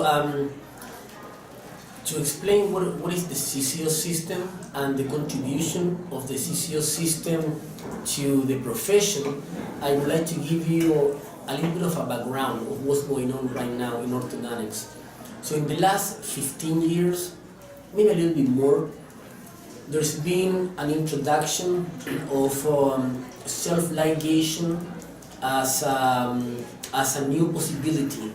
Um, to explain what is the Cco system and the contribution of the Cco system to the profession, I would like to give you a little bit of a background of what's going on right now in orthodontics. So in the last 15 years, maybe a little bit more, there's been an introduction of self-ligation as a new possibility.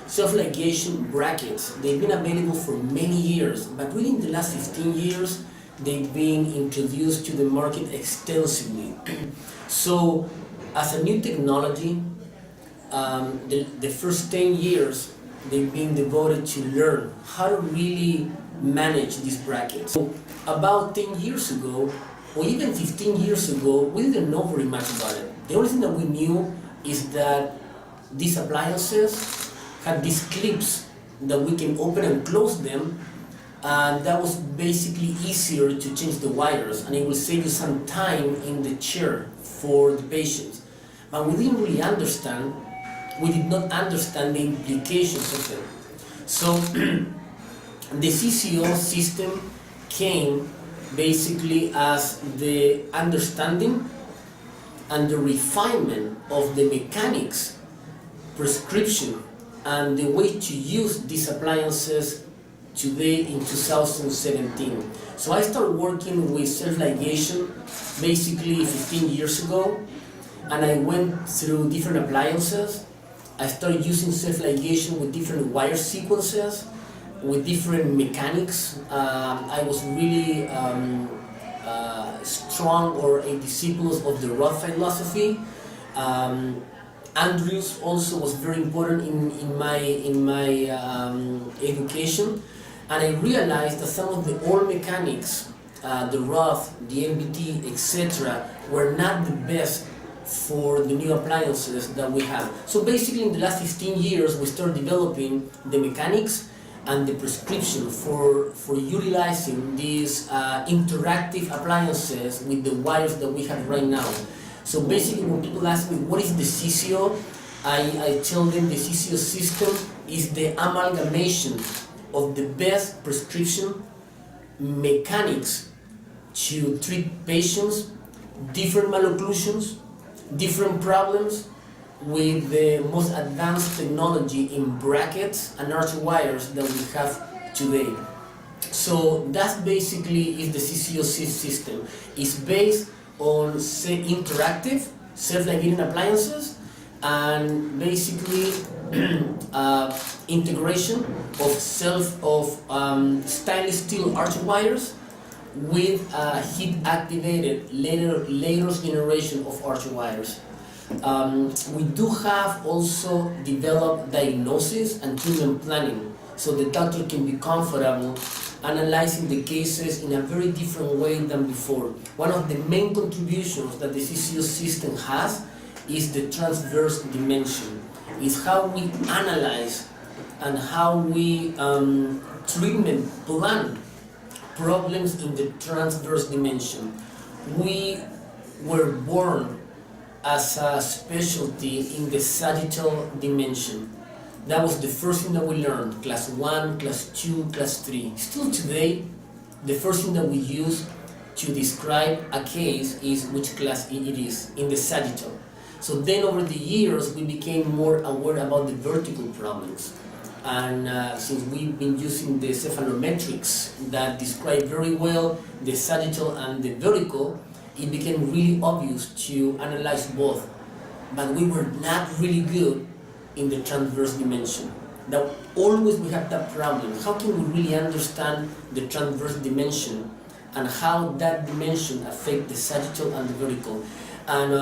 Self-ligation brackets, they've been available for many years, but within the last 15 years, they've been introduced to the market extensively. So, as a new technology, the first 10 years, they've been devoted to learn how to really manage these brackets. So, about 10 years ago, or even 15 years ago, we didn't know very much about it. The only thing that we knew is that these appliances had these clips that we can open and close them, and that was basically easier to change the wires, and it will save you some time in the chair for the patients. But we didn't really understand, we did not understand the implications of it. So the Cco system came basically as the understanding and the refinement of the mechanics, prescription, and the way to use these appliances today in 2017. So I started working with self-ligation basically 15 years ago, and I went through different appliances. I started using self-ligation with different wire sequences, with different mechanics. I was really strong or a disciple of the Roth philosophy. Andrews also was very important in my education, and I realized that some of the old mechanics, the Roth, the MBT, etc., were not the best for the new appliances that we have. So basically in the last 15 years we started developing the mechanics and the prescription for utilizing these interactive appliances with the wires that we have right now. So basically when people ask me what is the Cco, I tell them the Cco system is the amalgamation of the best prescription mechanics to treat patients, different malocclusions, different problems, with the most advanced technology in brackets and arch wires that we have today. So that basically is the Cco system. It's based on interactive self-ligating appliances and basically integration of stainless steel arch wires with heat-activated later generation of arch wires. We do have also developed diagnosis and treatment planning, so the doctor can be comfortable analyzing the cases in a very different way than before. One of the main contributions that the Cco system has is the transverse dimension. It's how we analyze and how we treatment plan problems in the transverse dimension. We were born as a specialty in the sagittal dimension. That was the first thing that we learned, class 1, class 2, class 3. Still today, the first thing that we use to describe a case is which class it is, in the sagittal. So then over the years, we became more aware about the vertical problems. And since we've been using the cephalometrics that describe very well the sagittal and the vertical, it became really obvious to analyze both. But we were not really good in the transverse dimension. That always we have that problem. How can we really understand the transverse dimension and how that dimension affects the sagittal and the vertical? And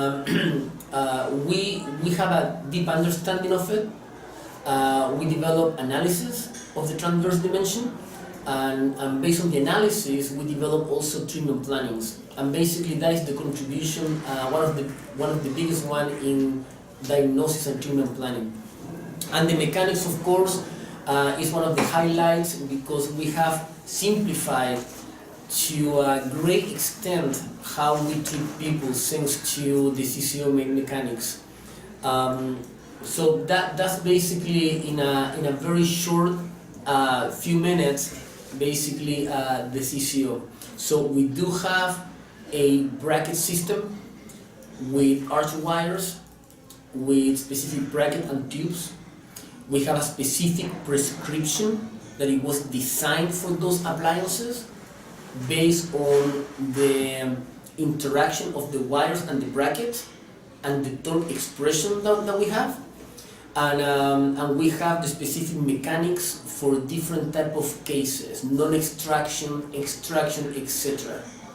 we have a deep understanding of it. We develop analysis of the transverse dimension, and based on the analysis, we develop also treatment plannings. And basically, that is the contribution, one of the biggest one in diagnosis and treatment planning. And the mechanics, of course, is one of the highlights because we have simplified to a great extent how we treat people thanks to the Cco mechanics. So that's basically in a very short few minutes, basically the CCO. So we do have a bracket system with arch wires, with specific bracket and tubes. We have a specific prescription that it was designed for those appliances based on the interaction of the wires and the bracket and the torque expression that we have. And we have the specific mechanics for different type of cases, non-extraction, extraction, etc.